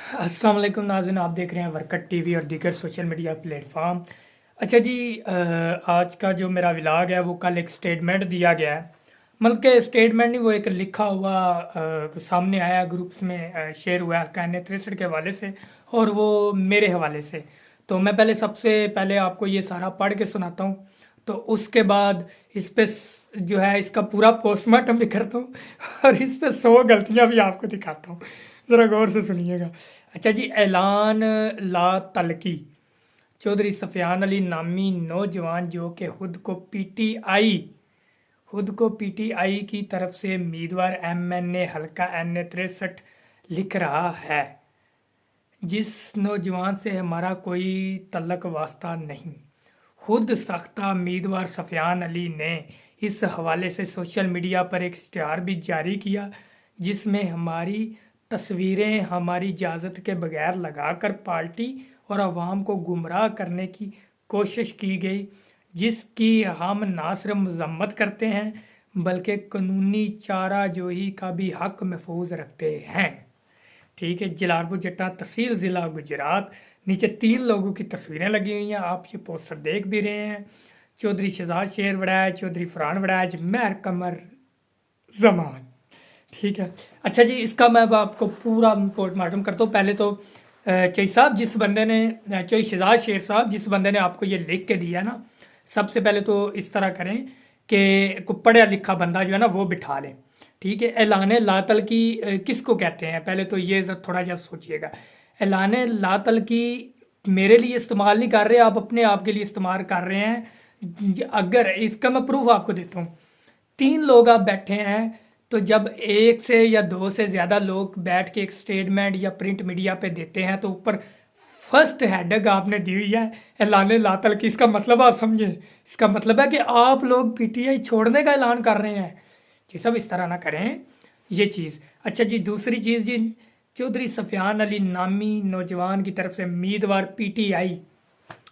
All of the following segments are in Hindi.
अस्सलाम वालेकुम नाज़रीन, आप देख रहे हैं वर्कट टीवी और दीगर सोशल मीडिया प्लेटफॉर्म। अच्छा जी, आज का जो मेरा व्लॉग है वो कल एक स्टेटमेंट दिया गया है। मतलब कि स्टेटमेंट नहीं, वो एक लिखा हुआ सामने आया, ग्रुप्स में शेयर हुआ है हक़ानी 63 के हवाले से और वो मेरे हवाले से। तो मैं पहले सबसे पहले आपको ये सारा पढ़ के सुनाता हूँ, तो उसके बाद इस पे जो है इसका पूरा पोस्टमार्टम भी करता हूँ और इस पे 100 गलतियाँ भी आपको दिखाता हूँ। ज़रा गौर से सुनिएगा। अच्छा जी, ऐलान ला तलकी। चौधरी सफ़ियान अली नामी नौजवान जो कि खुद को पीटीआई की तरफ से उम्मीदवार एमएनए हल्का एन 63 लिख रहा है। जिस नौजवान से हमारा कोई तल्लक वास्ता नहीं। खुद साख्ता उम्मीदवार सफ़ियान अली ने इस हवाले से सोशल मीडिया पर एक इश्तिहार भी जारी किया, जिसमें हमारी तस्वीरें हमारी इजाज़त के बगैर लगाकर पार्टी और आवाम को गुमराह करने की कोशिश की गई, जिसकी हम ना सिर्फ मजम्मत करते हैं बल्कि कानूनी चाराजोई का भी हक महफूज रखते हैं। ठीक है, जलालपुर जट्टा तहसील ज़िला गुजरात। नीचे 3 लोगों की तस्वीरें लगी हुई हैं, आप ये पोस्टर देख भी रहे हैं। चौधरी शहजाद शेर वड़ैच, चौधरी फरहान वड़ैच, मेहर कमर जमान। ठीक है। अच्छा जी, इसका मैं अब आपको पूरा पोस्टमार्टम करता हूँ। पहले तो चई साहब जिस बंदे ने चई शहजाद शेर साहब जिस बंदे ने आपको ये लिख के दिया ना, सबसे पहले तो इस तरह करें कि कोई पढ़ा लिखा बंदा जो है ना वो बिठा लें। ठीक है। ऐलान लातल की किसको कहते हैं, पहले तो ये थोड़ा सा सोचिएगा। ऐलान लातल की मेरे लिए इस्तेमाल नहीं कर रहे, आप अपने आप के लिए इस्तेमाल कर रहे हैं। अगर इसका मैं प्रूफ आपको देता हूँ। 3 लोग आप बैठे हैं, तो जब एक से या 2 से ज़्यादा लोग बैठ के एक स्टेटमेंट या प्रिंट मीडिया पे देते हैं तो ऊपर फर्स्ट हेडिंग आपने दी हुई है ऐलान लातल की। इसका मतलब आप समझे, इसका मतलब है कि आप लोग पीटीआई छोड़ने का ऐलान कर रहे हैं। जी सब इस तरह ना करें ये चीज़। अच्छा जी, दूसरी चीज़ जी, चौधरी सफ़ियान अली नामी नौजवान की तरफ से उम्मीदवार पीटीआई।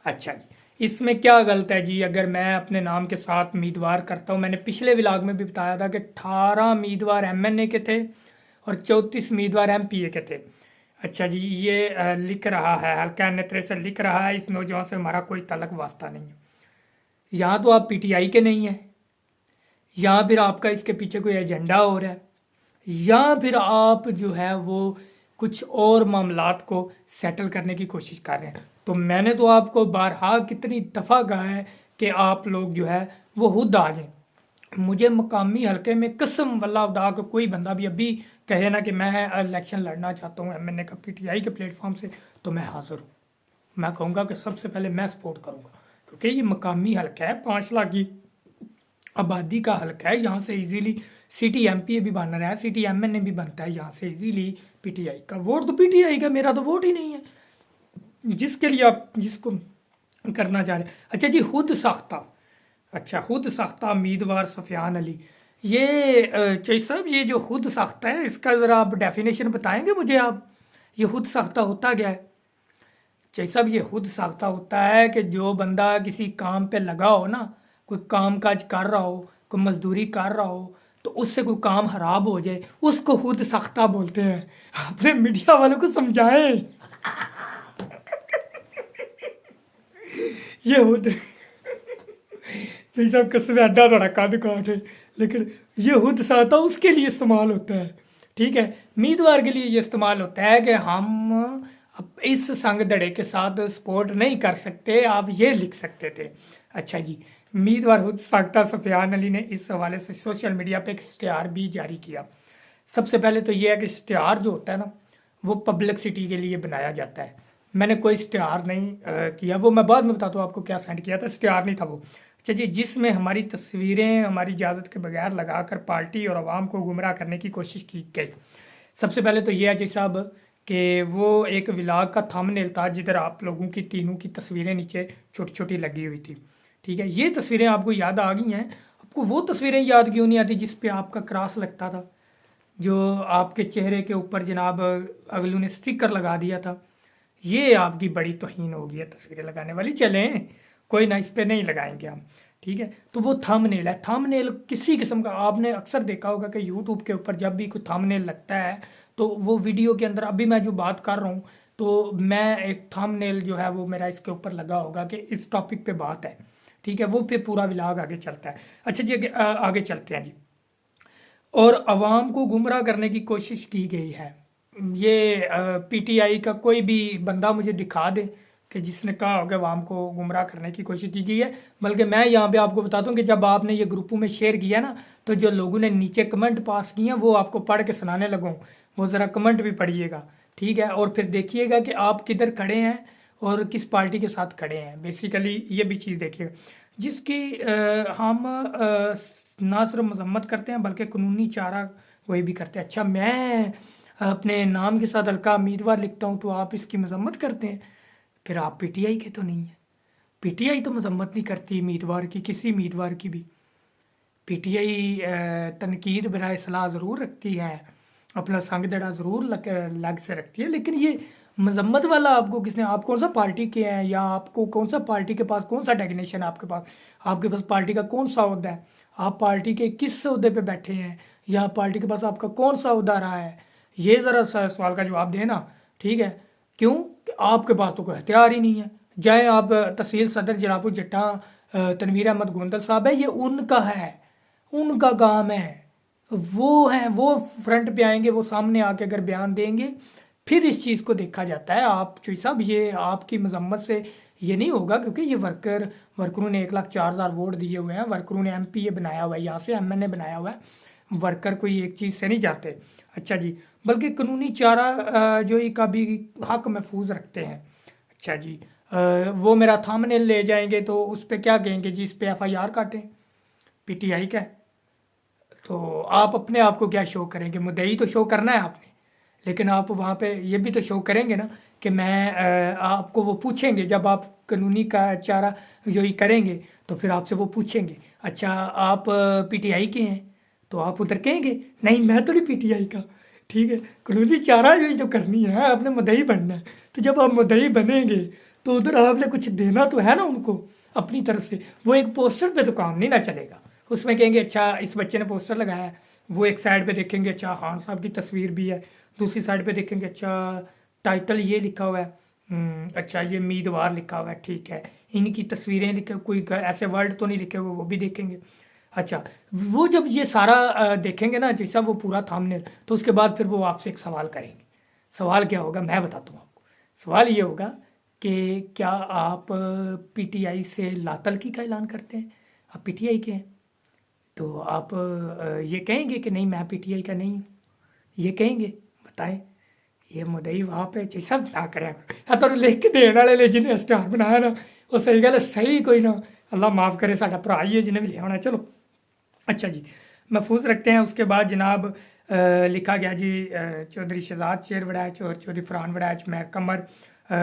अच्छा जी, इसमें क्या गलत है जी अगर मैं अपने नाम के साथ उम्मीदवार करता हूँ। मैंने पिछले व्लॉग में भी बताया था कि 18 उम्मीदवार एमएनए के थे और 34 उम्मीदवार एमपीए के थे। अच्छा जी, ये लिख रहा है हल्का नेत्र से लिख रहा है, इस नौजवान से हमारा कोई तलक वास्ता नहीं है। यहाँ तो आप पीटीआई के नहीं हैं, या फिर आपका इसके पीछे कोई एजेंडा हो रहा है, या फिर आप जो है वो कुछ और मामलात को सेटल करने की कोशिश कर रहे हैं। तो मैंने तो आपको बारहा कितनी दफ़ा कहा है कि आप लोग जो है वो खुद आ जाएं। मुझे मकामी हलके में कसम वल्लाह खुदा का कोई बंदा भी अभी कहे ना कि मैं इलेक्शन लड़ना चाहता हूँ एमएनए का पीटीआई के प्लेटफॉर्म से, तो मैं हाजिर हूँ। मैं कहूँगा कि सबसे पहले मैं सपोर्ट करूँगा, क्योंकि ये मकामी हलका है, 5 लाख की आबादी का हल्का है। यहाँ से इजीली सिटी एमपीए भी बन रहा है, सिटी एमएनए भी बनता है यहाँ से इजीली। पीटीआई का वोट तो पीटीआई का, मेरा तो वोट ही नहीं है जिसके लिए आप जिसको करना चाह रहे हैं। अच्छा जी, खुद साख्ता। अच्छा, खुद साख्ता उम्मीदवार सफ़ियान अली। ये चई साहब, ये जो खुद साख्ता है इसका ज़रा आप डेफिनेशन बताएंगे मुझे आप, ये खुद साख्ता होता क्या है? चई साहब, ये खुद साख्ता होता है कि जो बंदा किसी काम पे लगा हो ना, कोई काम काज कर रहा हो, कोई मजदूरी कर रहा हो, तो उससे कोई काम खराब हो जाए उसको खुद साख्ता बोलते हैं। अपने मीडिया वालों को समझाएं। ये खुद सही साहब कसम अड्डा थोड़ा कद काट है, लेकिन ये खुद साख्ता उसके लिए इस्तेमाल होता है। ठीक है, उम्मीदवार के लिए ये इस्तेमाल होता है कि हम अब इस संग दड़े के साथ सपोर्ट नहीं कर सकते, आप ये लिख सकते थे। अच्छा जी, उम्मीदवार खुद साख्ता सफ़ियान अली ने इस हवाले से सोशल मीडिया पे एक इश्तिहार भी जारी किया। सबसे पहले तो ये है कि इश्तिहार जो होता है ना वो पब्लिसिटी के लिए बनाया जाता है। मैंने कोई इश्तिहार नहीं किया, वो मैं बाद में बताता हूँ आपको क्या सेंड किया था, इश्तिहार नहीं था वो। अच्छा जी, जिसमें हमारी तस्वीरें हमारी इजाज़त के बगैर लगाकर पार्टी और आवाम को गुमराह करने की कोशिश की गई। सबसे पहले तो ये है जी साहब कि वो एक व्लॉग का थंबनेल था जिधर आप लोगों की तीनों की तस्वीरें नीचे छोटी छोटी लगी हुई थी। ठीक है, ये तस्वीरें आपको याद आ गई हैं। आपको वो तस्वीरें याद क्यों नहीं आती जिस पे आपका क्रॉस लगता था, जो आपके चेहरे के ऊपर जनाब अगलू ने स्टिकर लगा दिया था? ये आपकी बड़ी तौहीन हो गई है तस्वीरें लगाने वाली। चलें, कोई ना, इस पे नहीं लगाएंगे हम। ठीक है, तो वो थंबनेल है। थंबनेल किसी किस्म का आपने अक्सर देखा होगा कि यूट्यूब के ऊपर जब भी कोई थंबनेल लगता है तो वो वीडियो के अंदर अभी मैं जो बात कर रहा हूँ, तो मैं एक थंबनेल जो है वो मेरा इसके ऊपर लगा होगा कि इस टॉपिक पे बात है, ठीक है, वो फिर पूरा विलाग आगे चलता है। अच्छा जी, आगे चलते हैं जी। और अवाम को गुमराह करने की कोशिश की गई है। ये पीटीआई का कोई भी बंदा मुझे दिखा दे कि जिसने कहा हो कि अवाम को गुमराह करने की कोशिश की गई है। बल्कि मैं यहाँ पे आपको बताता हूँ कि जब आपने ये ग्रुपों में शेयर किया ना, तो जो लोगों ने नीचे कमेंट पास किए हैं वो आपको पढ़ के सुनाने लगूँ, वो ज़रा कमेंट भी पढ़िएगा, ठीक है, और फिर देखिएगा कि आप किधर खड़े हैं और किस पार्टी के साथ खड़े हैं। बेसिकली ये भी चीज़ देखिएगा, जिसकी हम ना सिर्फ मजम्मत करते हैं बल्कि कानूनी चारा वही भी करते हैं। अच्छा, मैं अपने नाम के साथ हल्का उम्मीदवार लिखता हूँ तो आप इसकी मजम्मत करते हैं, फिर आप पीटीआई के तो नहीं हैं। पीटीआई तो मजम्मत नहीं करती उम्मीदवार की, किसी उम्मीदवार की भी। पीटीआई तनकीद बराए सलाह ज़रूर रखती है, अपना संग दड़ा ज़रूर लग से रखती है, लेकिन ये मजम्मत वाला आपको किसने, आप कौन सा पार्टी के हैं, या आपको कौन सा पार्टी के पास कौन सा डेफिनेशन है, आपके पास पार्टी का कौन सा ओहदा है, आप पार्टी के किस ओहदे पे बैठे हैं, या पार्टी के पास आपका कौन सा ओहदा रहा है, ये ज़रा सवाल का जवाब देना, ठीक है। क्यों कि आपके पास तो कोई हथियार ही नहीं है। चाहे आप तहसील सदर जलापुर जट्टा तनवीर अहमद गोंदल साहब है, ये उनका है, उनका काम है, वो हैं, वो फ्रंट पे आएंगे, वो सामने आके अगर बयान देंगे फिर इस चीज़ को देखा जाता है। आप चोई साहब, ये आपकी मजम्मत से ये नहीं होगा, क्योंकि ये वर्करों ने 1,04,000 वोट दिए हुए हैं, वर्करों ने एमपीए बनाया हुआ है, यहाँ से एमएनए बनाया हुआ है, वर्कर कोई एक चीज़ से नहीं जाते। अच्छा जी, बल्कि कानूनी चारा जो का भी हक महफूज रखते हैं। अच्छा जी, वो मेरा थंबनेल ले जाएंगे तो उस पर क्या कहेंगे जी, इस पर एफआईआर काटें, पीटीआई का है। तो आप अपने आप को क्या शो करेंगे, मुद्दई तो शो करना है आपने, लेकिन आप वहाँ पे ये भी तो शो करेंगे ना कि मैं आपको वो पूछेंगे, जब आप कानूनी का चारा जो ही करेंगे तो फिर आपसे वो पूछेंगे, अच्छा आप पीटीआई के हैं, तो आप उधर कहेंगे नहीं मैं तो नहीं पीटीआई का, ठीक है, कानूनी चारा जो ही तो करनी है, आपने मुद्दई बनना है। तो जब आप मुद्दई बनेंगे तो उधर आपने कुछ देना तो है ना उनको अपनी तरफ से। वो एक पोस्टर पे तो काम नहीं ना चलेगा, उसमें कहेंगे अच्छा इस बच्चे ने पोस्टर लगाया है, वो एक साइड पे देखेंगे अच्छा खान साहब की तस्वीर भी है, दूसरी साइड पे देखेंगे अच्छा टाइटल ये लिखा हुआ है, अच्छा ये उम्मीदवार लिखा हुआ है, ठीक है, इनकी तस्वीरें लिखे, कोई ऐसे वर्ड तो नहीं लिखे हुए, वो भी देखेंगे। अच्छा, वो जब ये सारा देखेंगे ना जैसा वो पूरा थंबनेल, तो उसके बाद फिर वो आपसे एक सवाल करेंगे। सवाल क्या होगा मैं बताता हूँ आपको। सवाल ये होगा कि क्या आप पीटीआई से लातलकी का ऐलान करते हैं, आप पीटीआई के हैं, तो आप ये कहेंगे कि नहीं मैं पीटीआई का नहीं हूँ, ये कहेंगे, बताएं। ये मुदई वहाँ पे जैसा ना करें तो लिख के देने वाले ने जिन्हें स्टार बनाया ना, वो सही गल सही कोई ना, अल्लाह माफ़ करे, साडा भरा ही है जिन्हें भी लिया होना। चलो अच्छा जी, महफूज रखते हैं। उसके बाद जनाब लिखा गया जी चौधरी शहजाद शेर वड़ैच और चौधरी फरहान वड़ैच महक कमर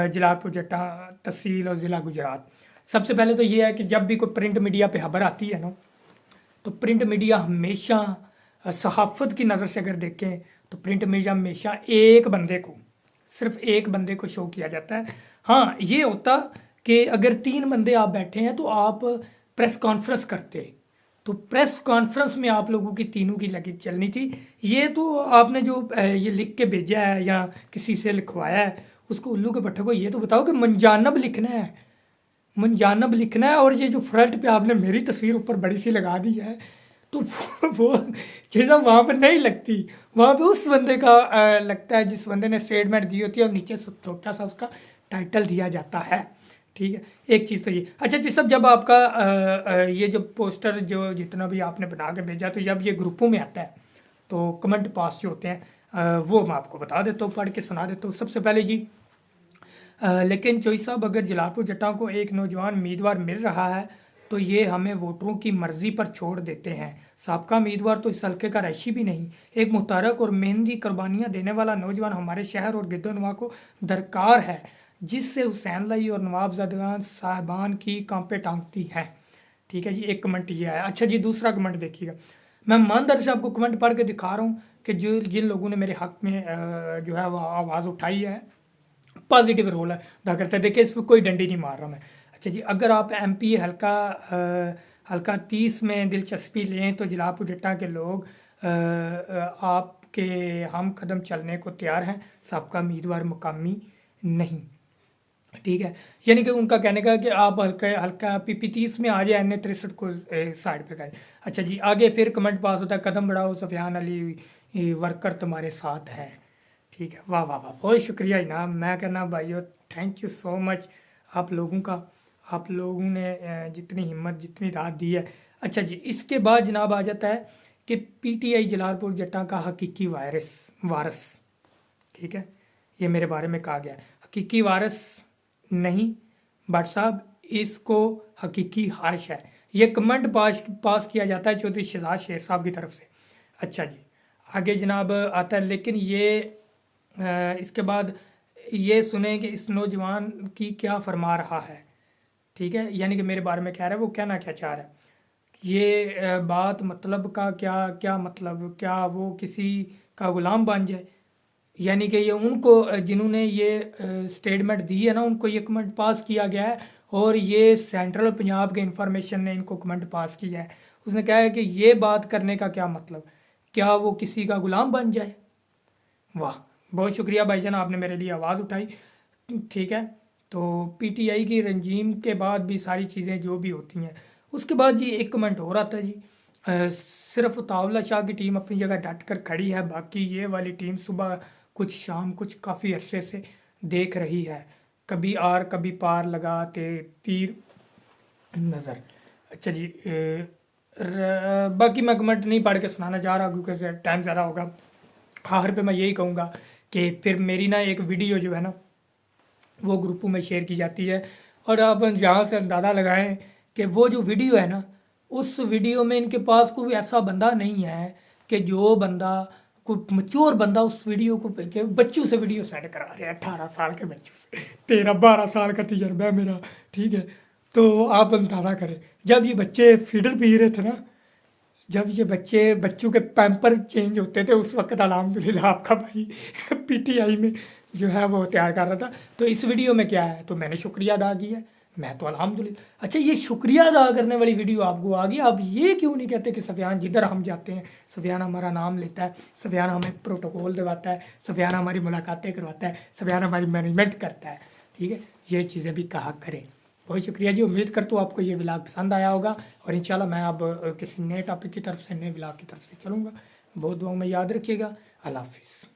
जलालपुर जट्टा तहसील और ज़िला गुजरात। सबसे पहले तो ये है कि जब भी कोई प्रिंट मीडिया पे खबर आती है ना, तो प्रिंट मीडिया हमेशा सहाफ़त की नज़र से अगर देखें तो प्रिंट मीडिया हमेशा एक बंदे को, सिर्फ एक बंदे को शो किया जाता है। हाँ, ये होता कि अगर 3 बंदे आप बैठे हैं तो आप प्रेस कॉन्फ्रेंस करते, तो प्रेस कॉन्फ्रेंस में आप लोगों की तीनों की लगी चलनी थी। ये तो आपने जो ये लिख के भेजा है या किसी से लिखवाया है, उसको उल्लू के पट्टे को ये तो बताओ कि मनजानब लिखना है, मनजानब लिखना है। और ये जो फ्रंट पे आपने मेरी तस्वीर ऊपर बड़ी सी लगा दी है, तो वो चीज़ें वहाँ पर नहीं लगती, वहाँ पे उस बंदे का लगता है जिस बंदे ने स्टेटमेंट दी होती है, और नीचे छोटा सा उसका टाइटल दिया जाता है, ठीक है। एक चीज़ तो ये। अच्छा जी, सब जब आपका ये जो पोस्टर जो जितना भी आपने बना के भेजा, तो जब ये ग्रुपों में आता है तो कमेंट पास जो होते हैं वो मैं आपको बता देता हूँ, पढ़ के सुना देता हूँ। सबसे पहले जी, लेकिन चोई साहब अगर जलालपुर जट्टा को एक नौजवान उम्मीदवार मिल रहा है तो ये हमें वोटरों की मर्जी पर छोड़ देते हैं। साबका उम्मीदवार तो इस हल्के का रैशी भी नहीं, एक मुतारक और मेहनती कुर्बानियाँ देने वाला नौजवान हमारे शहर और गिद्दोनवा को दरकार है, जिससे हुसैन लाई और नवाबजादान साहबान की कांपे टांगती हैं। ठीक है जी, एक कमेंट ये आया। अच्छा जी, दूसरा कमेंट देखिएगा, मैं ईमानदारी से आपको कमेंट पढ़ के दिखा रहा हूँ कि जो जिन लोगों ने मेरे हक में जो है वो आवाज़ उठाई है, पॉजिटिव रोल है अदा करता है। देखिए, इसमें कोई डंडी नहीं मार रहा मैं। अच्छा जी, अगर आप एमपी हल्का 30 में दिलचस्पी लें तो जलालपुर जट्टा के लोग आप कि हम कदम चलने को तैयार हैं, सबका उम्मीदवार मुकामी नहीं। ठीक है, यानी कि उनका कहने का कि आप हल्का हल्का PP30 में आ जाए, NA63 को साइड पे करें। अच्छा जी, आगे फिर कमेंट पास होता है, कदम बढ़ाओ सफियान अली वर्कर तुम्हारे साथ है। ठीक है, वाह वाह वाह, बहुत शुक्रिया जनाब। मैं कहना भाइयों थैंक यू सो मच आप लोगों का, आप लोगों ने जितनी हिम्मत जितनी राहत दी है। अच्छा जी, इसके बाद जनाब आ जाता है कि PTI जलालपुर जट्टा का हकीकी वारस। ठीक है, ये मेरे बारे में कहा गया है, हकीकी वारस नहीं भट्ट साहब, इसको हकीकी हारिश है। ये कमेंट पास किया जाता है चौधरी शहजाद शेर साहब की तरफ से। अच्छा जी, आगे जनाब आता है, लेकिन ये इसके बाद ये सुने कि इस नौजवान की क्या फरमा रहा है। ठीक है, यानी कि मेरे बारे में कह रहा है, वो कहना क्या चाह रहा है, ये बात मतलब का क्या क्या मतलब, क्या वो किसी का गुलाम बन जाए। यानी कि ये उनको जिन्होंने ये स्टेटमेंट दी है ना, उनको ये कमेंट पास किया गया है, और ये सेंट्रल पंजाब के इंफॉर्मेशन ने इनको कमेंट पास किया है। उसने कहा है कि ये बात करने का क्या मतलब, क्या वो किसी का गुलाम बन जाए। वाह, बहुत शुक्रिया भाईजान, आपने मेरे लिए आवाज़ उठाई। ठीक है, तो PTI की रंजीम के बाद भी सारी चीज़ें जो भी होती हैं, उसके बाद जी एक कमेंट हो रहा था जी, सिर्फ तावला शाह की टीम अपनी जगह डट कर खड़ी है, बाकी ये वाली टीम सुबह कुछ शाम कुछ काफ़ी अरसे से देख रही है, कभी आर कभी पार लगाते तीर नज़र। अच्छा जी, बाकी मैं कमेंट नहीं पढ़ के सुनाना जा रहा क्योंकि टाइम ज़्यादा होगा। आखिर पे मैं यही कहूँगा कि फिर मेरी ना एक वीडियो जो है ना वो ग्रुपों में शेयर की जाती है, और आप जहाँ से अंदाज़ा लगाएं कि वो जो वीडियो है ना, उस वीडियो में इनके पास कोई ऐसा बंदा नहीं है कि जो बंदा कोई मच्योर बंदा उस वीडियो को के बच्चों से वीडियो सेंड करा रहे हैं, 18 साल के बच्चों से, 13-12 साल का तजर्बा है मेरा। ठीक है, तो आप अंदाज़ा करें, जब ये बच्चे फीडर पी रहे थे ना, जब ये बच्चों के पैम्पर चेंज होते थे, उस वक्त अल्हम्दुलिल्लाह आपका भाई PTI में जो है वो तैयार कर रहा था। तो इस वीडियो में क्या है, तो मैंने शुक्रिया अदा किया है, मैं तो अल्हम्दुलिल्लाह। अच्छा, ये शुक्रिया अदा करने वाली वीडियो आपको आ गई, आप ये क्यों नहीं कहते कि सफियान जिधर हम जाते हैं, सफियान हमारा नाम लेता है, सफियान हमें प्रोटोकॉल दिलवाता है, सफियान हमारी मुलाकातें करवाता है, सफियान हमारी मैनेजमेंट करता है। ठीक है, ये चीज़ें भी कहा करें। बहुत शुक्रिया जी, उम्मीद करता हूँ आपको ये व्लॉग पसंद आया होगा, और इंशाल्लाह मैं अब किसी नए टॉपिक की तरफ से, नए व्लॉग की तरफ से चलूँगा। बहुत दुआओं में याद रखिएगा। अल्लाह हाफिज़।